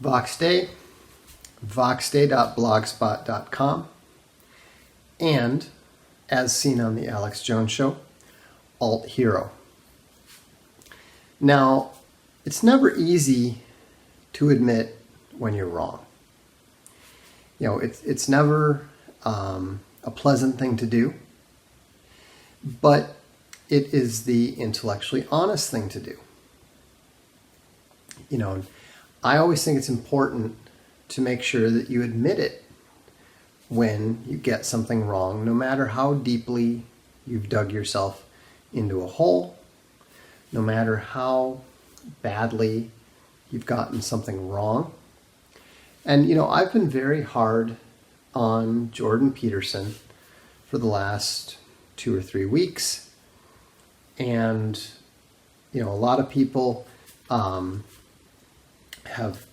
Voxday, voxday.blogspot.com, and, as seen on the Alex Jones Show, Alt Hero. Now, it's never easy to admit when you're wrong. You know, it's never a pleasant thing to do, but it is the intellectually honest thing to do. You know, I always think it's important to make sure that you admit it when you get something wrong, no matter how deeply you've dug yourself into a hole, no matter how badly you've gotten something wrong. And, you know, I've been very hard on Jordan Peterson for the last 2 or 3 weeks. And, you know, a lot of people have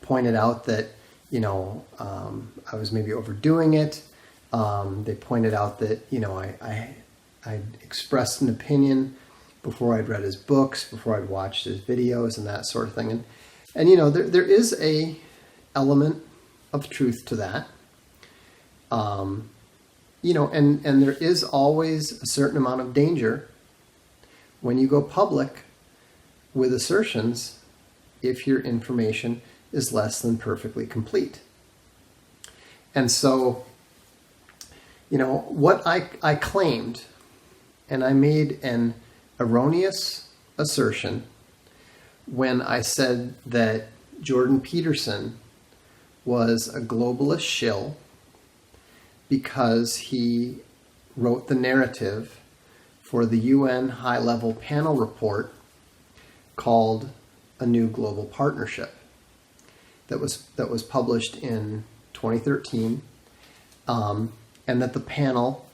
pointed out that, you know, I was maybe overdoing it. They pointed out that, you know, I expressed an opinion before I'd read his books, before I'd watched his videos and that sort of thing. And you know, there is a element of truth to that. You know, and there is always a certain amount of danger when you go public with assertions if your information is less than perfectly complete. And so, you know, what I claimed, and I made an erroneous assertion when I said that Jordan Peterson was a globalist shill because he wrote the narrative for the UN high-level panel report called A New Global Partnership that was published in 2013, and that the panel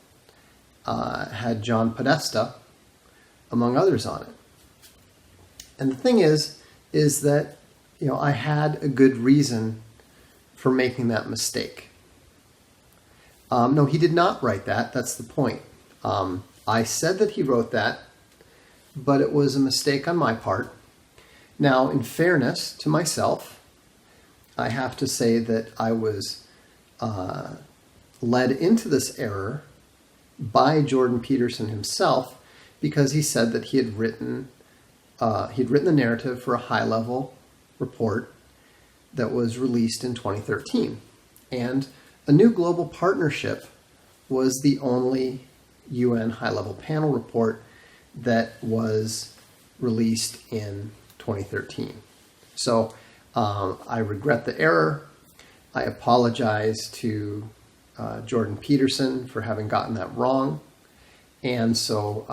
had John Podesta, among others, on it. And the thing is that, you know, I had a good reason for making that mistake. No, he did not write that. That's the point. I said that he wrote that, but it was a mistake on my part. Now, in fairness to myself, I have to say that I was led into this error by Jordan Peterson himself, because he said that he had written the narrative for a high-level report that was released in 2013. And A New Global Partnership was the only UN high-level panel report that was released in 2013. So I regret the error. I apologize to Jordan Peterson for having gotten that wrong. And so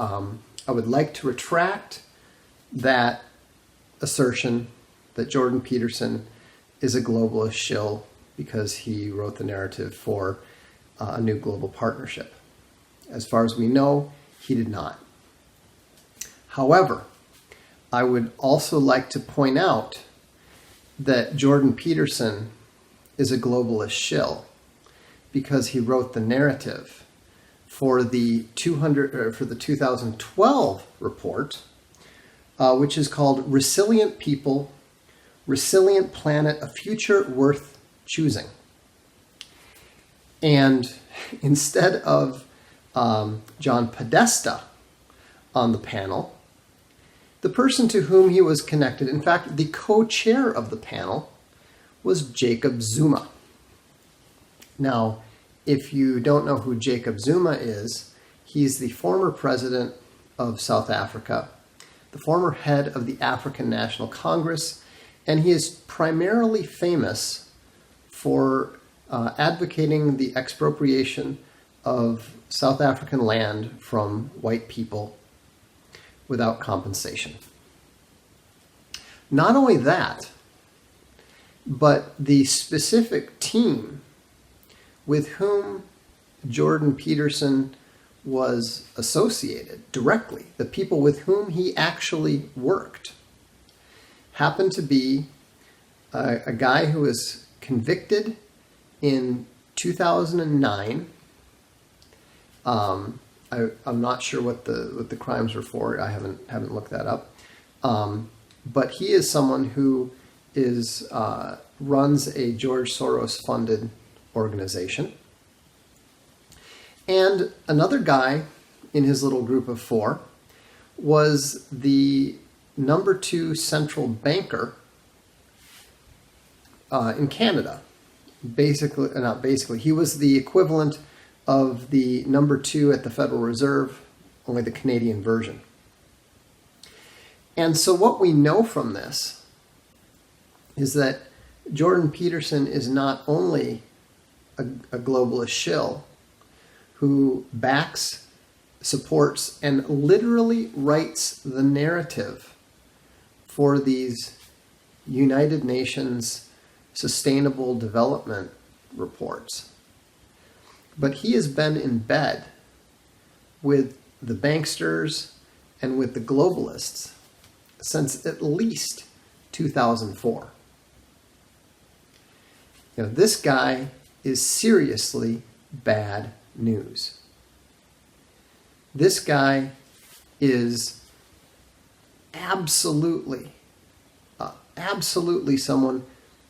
I would like to retract that assertion that Jordan Peterson is a globalist shill because he wrote the narrative for A New Global Partnership. As far as we know, he did not. However, I would also like to point out that Jordan Peterson is a globalist shill because he wrote the narrative for the 2012 report, which is called Resilient People, Resilient Planet, A Future Worth Choosing. And instead of John Podesta on the panel, the person to whom he was connected, in fact, the co-chair of the panel, was Jacob Zuma. Now, if you don't know who Jacob Zuma is, he's the former president of South Africa, the former head of the African National Congress, and he is primarily famous for advocating the expropriation of South African land from white people without compensation. Not only that, but the specific team with whom Jordan Peterson was associated directly, the people with whom he actually worked, happened to be a guy who was convicted in 2009. I'm not sure what the crimes were for. I haven't looked that up. But he is someone who is runs a George Soros-funded organization. And another guy in his little group of four was the number 2 central banker in Canada. Not basically, he was the equivalent of the number 2 at the Federal Reserve, only the Canadian version. And so what we know from this is that Jordan Peterson is not only a globalist shill who backs, supports, and literally writes the narrative for these United Nations Sustainable Development reports, but he has been in bed with the banksters and with the globalists since at least 2004. This guy is seriously bad news. This guy is absolutely someone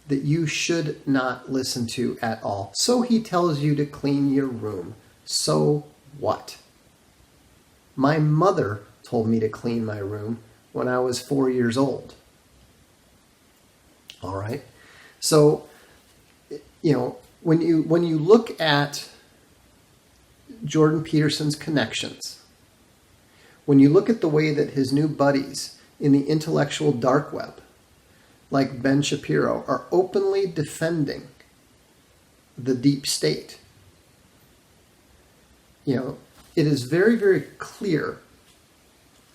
that you should not listen to at all. So he tells you to clean your room. So what? My mother told me to clean my room when I was 4 years old. All right? So, when you look at Jordan Peterson's connections, when you look at the way that his new buddies in the intellectual dark web, like Ben Shapiro, are openly defending the deep state, it is very, very clear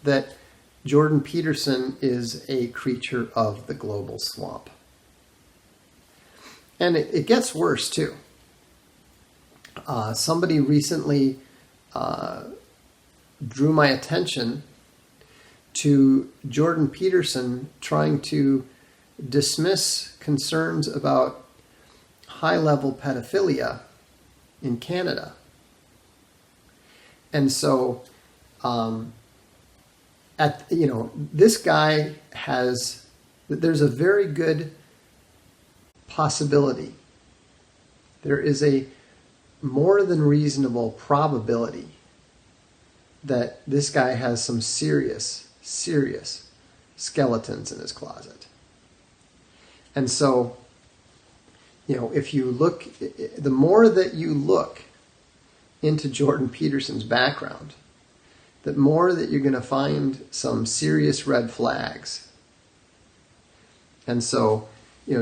that Jordan Peterson is a creature of the global swamp. And it gets worse, too. Somebody recently drew my attention to Jordan Peterson trying to dismiss concerns about high-level pedophilia in Canada. And so, this guy there's a very good possibility. There is a more than reasonable probability that this guy has some serious skeletons in his closet. And so, if you look, the more that you look into Jordan Peterson's background, the more that you're going to find some serious red flags. And so,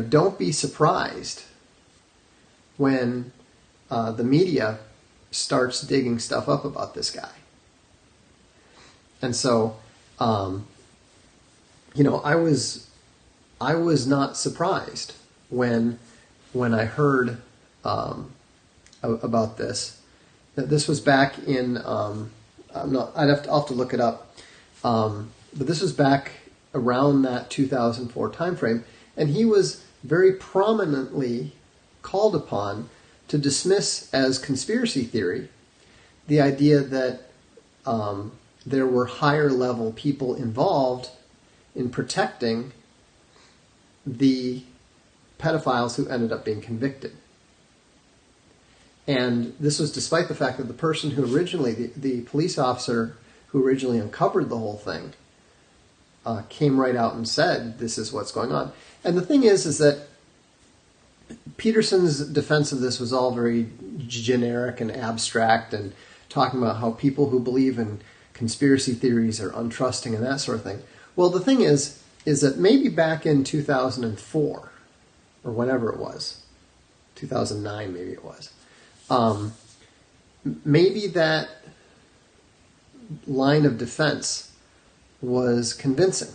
don't be surprised when the media starts digging stuff up about this guy. And so, I was not surprised when I heard about this. This was back in I'll have to look it up, but this was back around that 2004 timeframe, and he was very prominently called upon to dismiss as conspiracy theory the idea that there were higher level people involved in protecting the pedophiles who ended up being convicted. And this was despite the fact that the person who originally, the police officer who originally uncovered the whole thing, came right out and said, this is what's going on. And the thing is that Peterson's defense of this was all very generic and abstract and talking about how people who believe in conspiracy theories are untrusting and that sort of thing. Well, the thing is that maybe back in 2004, or whenever it was, 2009 maybe it was, maybe that line of defense was convincing.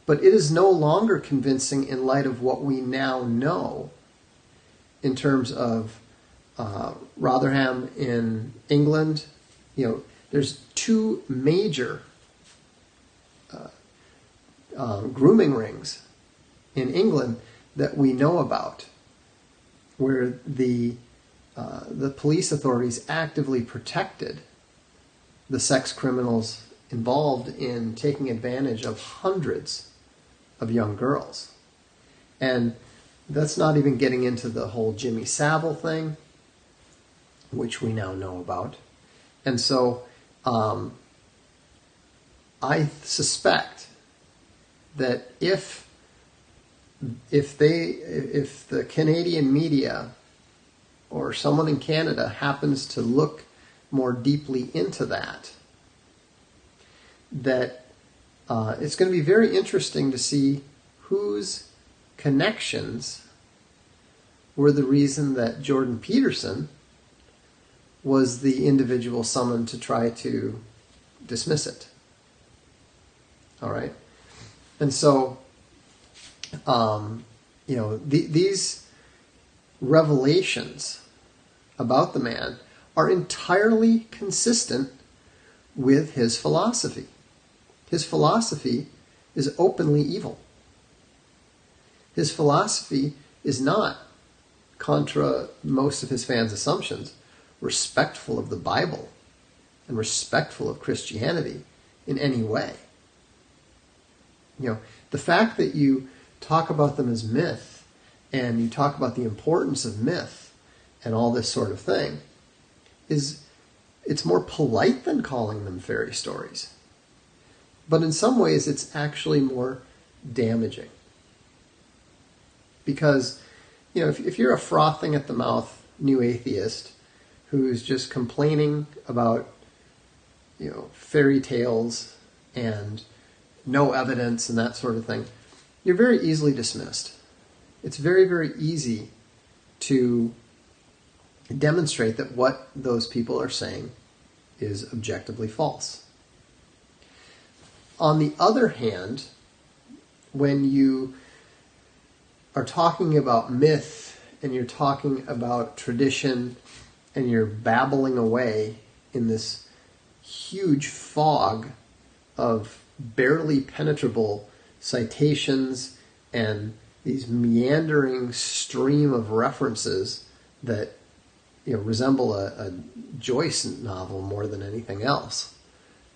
But it is no longer convincing in light of what we now know in terms of Rotherham in England. There's 2 major grooming rings in England that we know about, where the police authorities actively protected the sex criminals involved in taking advantage of hundreds of young girls. And That's not even getting into the whole Jimmy Savile thing, which we now know about. And so I suspect that if the Canadian media or someone in Canada happens to look more deeply into that it's going to be very interesting to see whose connections were the reason that Jordan Peterson was the individual summoned to try to dismiss it. All right? And so, these revelations about the man are entirely consistent with his philosophy. His philosophy is openly evil. His philosophy is not, contra most of his fans' assumptions, respectful of the Bible and respectful of Christianity in any way. The fact that you talk about them as myth and you talk about the importance of myth and all this sort of thing it's more polite than calling them fairy stories. But in some ways it's actually more damaging. Because, if you're a frothing at the mouth new atheist who's just complaining about, fairy tales and no evidence and that sort of thing, you're very easily dismissed. It's very, very easy to demonstrate that what those people are saying is objectively false. On the other hand, when you are talking about myth and you're talking about tradition and you're babbling away in this huge fog of barely penetrable citations and these meandering stream of references that resemble a Joyce novel more than anything else,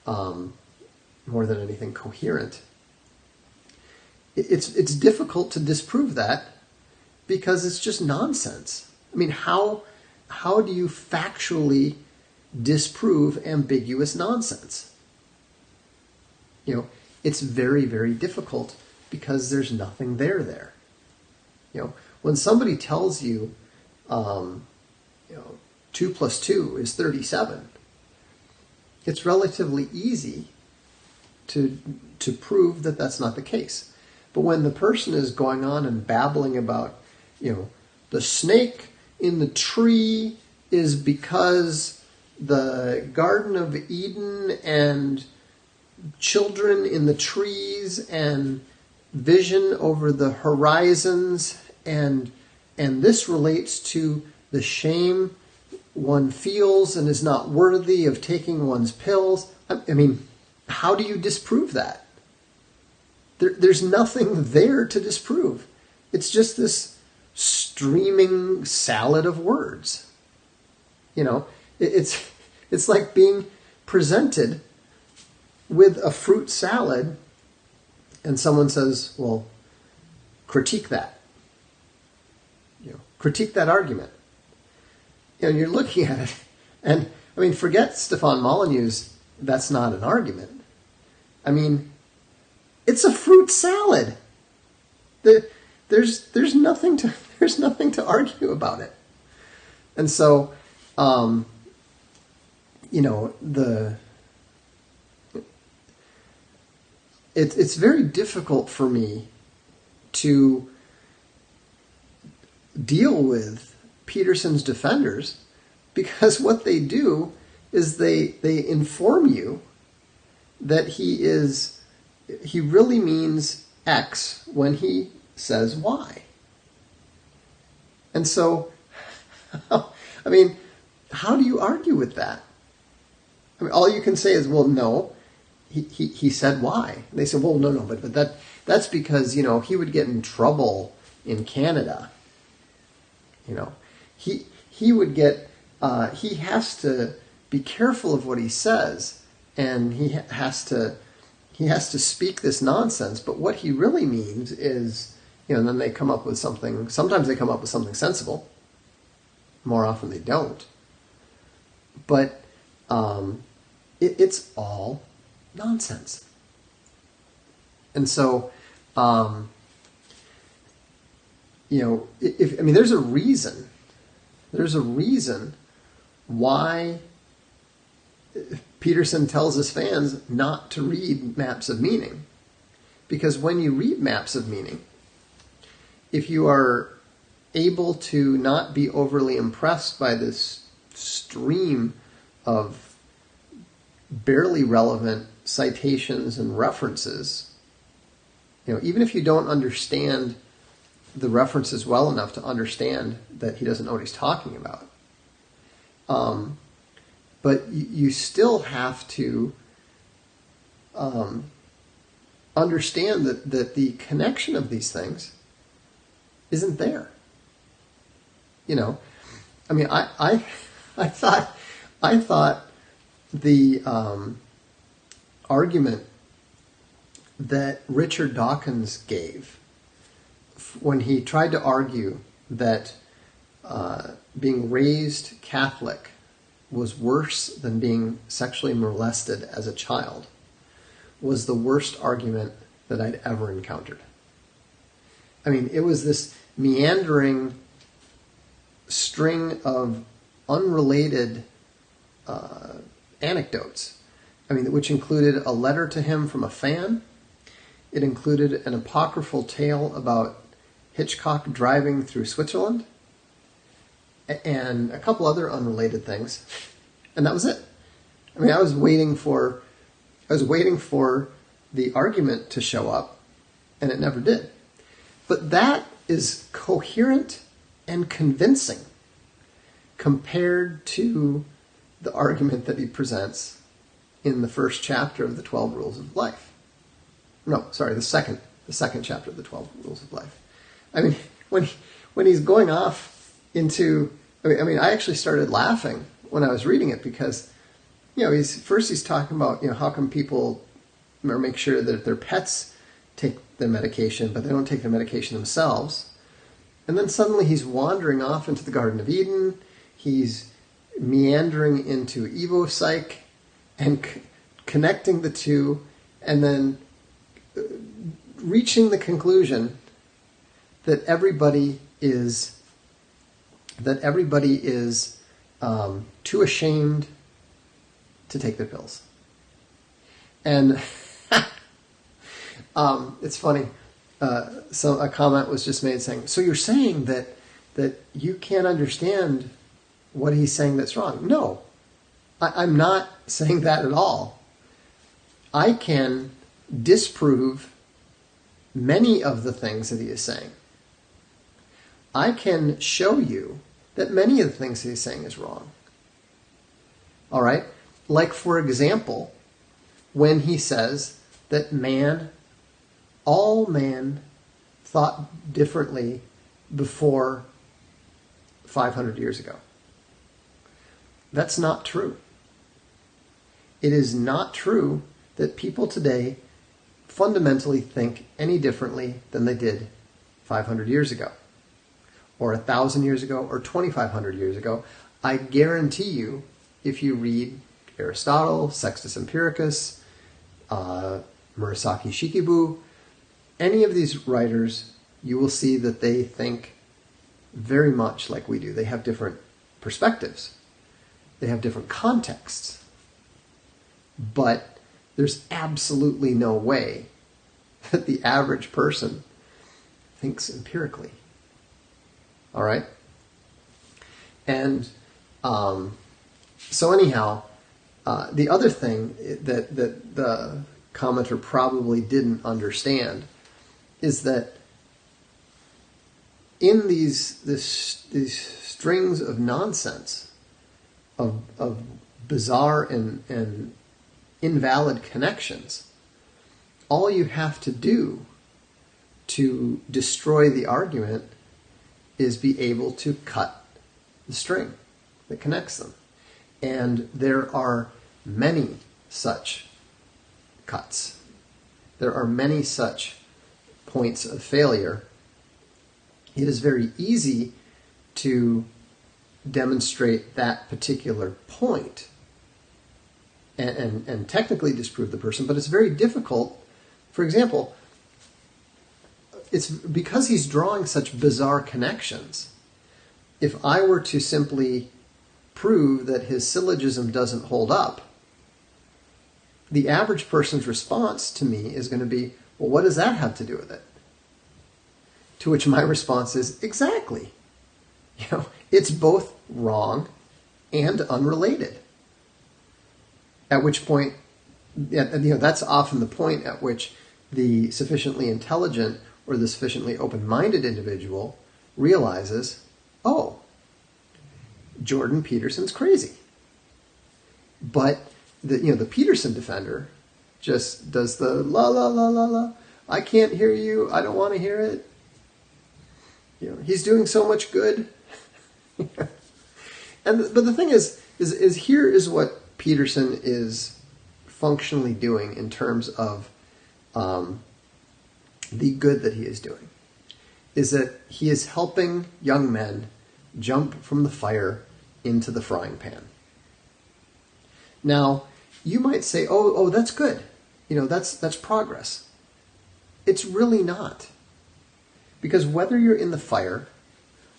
more than anything coherent. It's difficult to disprove that because it's just nonsense. I mean, how do you factually disprove ambiguous nonsense? It's very, very difficult because there's nothing there. When somebody tells you, 2 plus 2 is 37, it's relatively easy to prove that that's not the case. But when the person is going on and babbling about, the snake in the tree is because the Garden of Eden and children in the trees and vision over the horizons and this relates to the shame one feels and is not worthy of taking one's pills. I mean, how do you disprove that? There's nothing there to disprove. It's just this streaming salad of words. It's like being presented with a fruit salad and someone says, well, critique that. Critique that argument. You're looking at it and, forget Stefan Molyneux's that's not an argument. It's a fruit salad. There's nothing to argue about it. And so, it's very difficult for me to deal with Peterson's defenders because what they do is they inform you that he really means X when he says Y. And so, how do you argue with that? All you can say is, well, no, he said Y. And they say, well, no, but that's because, he would get in trouble in Canada. He would get, he has to be careful of what he says, and he has to speak this nonsense, but what he really means is And then they come up with something. Sometimes they come up with something sensible. More often they don't. But it's all nonsense. And so, there's a reason. There's a reason why Peterson tells his fans not to read maps of meaning. Because when you read maps of meaning, if you are able to not be overly impressed by this stream of barely relevant citations and references, even if you don't understand the references well enough to understand that he doesn't know what he's talking about, but you still have to understand that the connection of these things isn't there. I thought the argument that Richard Dawkins gave when he tried to argue that being raised Catholic was worse than being sexually molested as a child was the worst argument that I'd ever encountered. It was this meandering string of unrelated anecdotes, which included a letter to him from a fan. It included an apocryphal tale about Hitchcock driving through Switzerland, and a couple other unrelated things, and that was it. I was waiting for the argument to show up, and it never did. But that is coherent and convincing compared to the argument that he presents in the first chapter of the 12 Rules of Life. No, sorry, the second chapter of the 12 Rules of Life. When he's going off into, I actually started laughing when I was reading it because, he's talking about, how come people make sure that their pets take their medication, but they don't take their medication themselves. And then suddenly he's wandering off into the Garden of Eden. He's meandering into evopsych and connecting the two, and then reaching the conclusion that everybody is too ashamed to take their pills. And it's funny. So a comment was just made saying, "So you're saying that you can't understand what he's saying that's wrong?" No, I'm not saying that at all. I can disprove many of the things that he is saying. I can show you that many of the things that he's saying is wrong. All right? Like, for example, when he says that all man thought differently before 500 years ago. That's not true. It is not true that people today fundamentally think any differently than they did 500 years ago, or 1,000 years ago, or 2,500 years ago. I guarantee you, if you read Aristotle, Sextus Empiricus, Murasaki Shikibu, any of these writers, you will see that they think very much like we do. They have different perspectives. They have different contexts. But there's absolutely no way that the average person thinks empirically. All right? And so anyhow, the other thing that the commenter probably didn't understand is that in these strings of nonsense, of bizarre and invalid connections, all you have to do to destroy the argument is be able to cut the string that connects them. And there are many such cuts. There are many such points of failure it is very easy to demonstrate that particular point and technically disprove the person, but it's very difficult. For example, it's because he's drawing such bizarre connections. If I were to simply prove that his syllogism doesn't hold up, the average person's response to me is going to be, well, what does that have to do with it? To which my response is, exactly. It's both wrong and unrelated. At which point, that's often the point at which the sufficiently intelligent or the sufficiently open-minded individual realizes, oh, Jordan Peterson's crazy. But the Peterson defender just does the la la la la la. I can't hear you. I don't want to hear it. He's doing so much good. But the thing is here is what Peterson is functionally doing in terms of the good that he is doing, is that he is helping young men jump from the fire into the frying pan. Now, you might say, oh, that's good. That's progress. It's really not. Because whether you're in the fire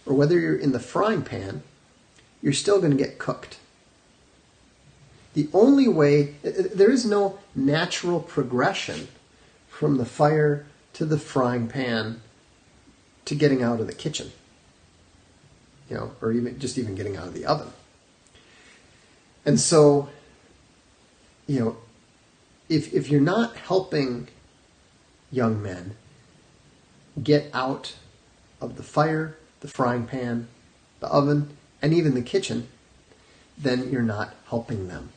or whether you're in the frying pan, you're still going to get cooked. The only way, there is no natural progression from the fire to the frying pan to getting out of the kitchen, or even getting out of the oven. And so, if you're not helping young men get out of the fire, the frying pan, the oven, and even the kitchen, then you're not helping them.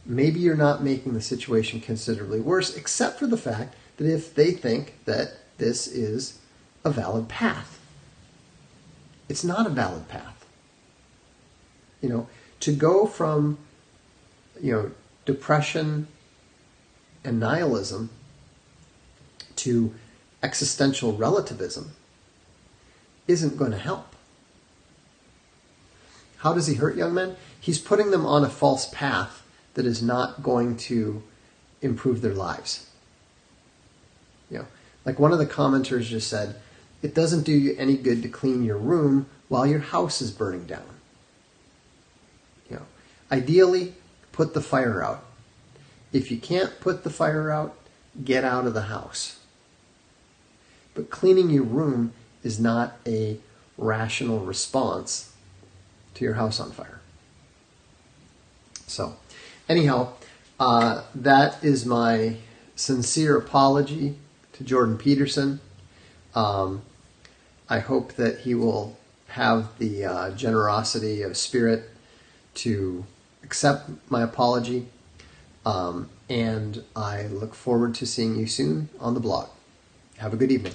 Maybe you're not making the situation considerably worse, except for the fact that if they think that this is a valid path. It's not a valid path. To go from, depression and nihilism to existential relativism isn't going to help. How does he hurt young men? He's putting them on a false path that is not going to improve their lives. Like one of the commenters just said, it doesn't do you any good to clean your room while your house is burning down. Ideally, put the fire out. If you can't put the fire out, get out of the house. But cleaning your room is not a rational response to your house on fire. So, anyhow, that is my sincere apology to Jordan Peterson. I hope that he will have the generosity of spirit to accept my apology. And I look forward to seeing you soon on the blog. Have a good evening.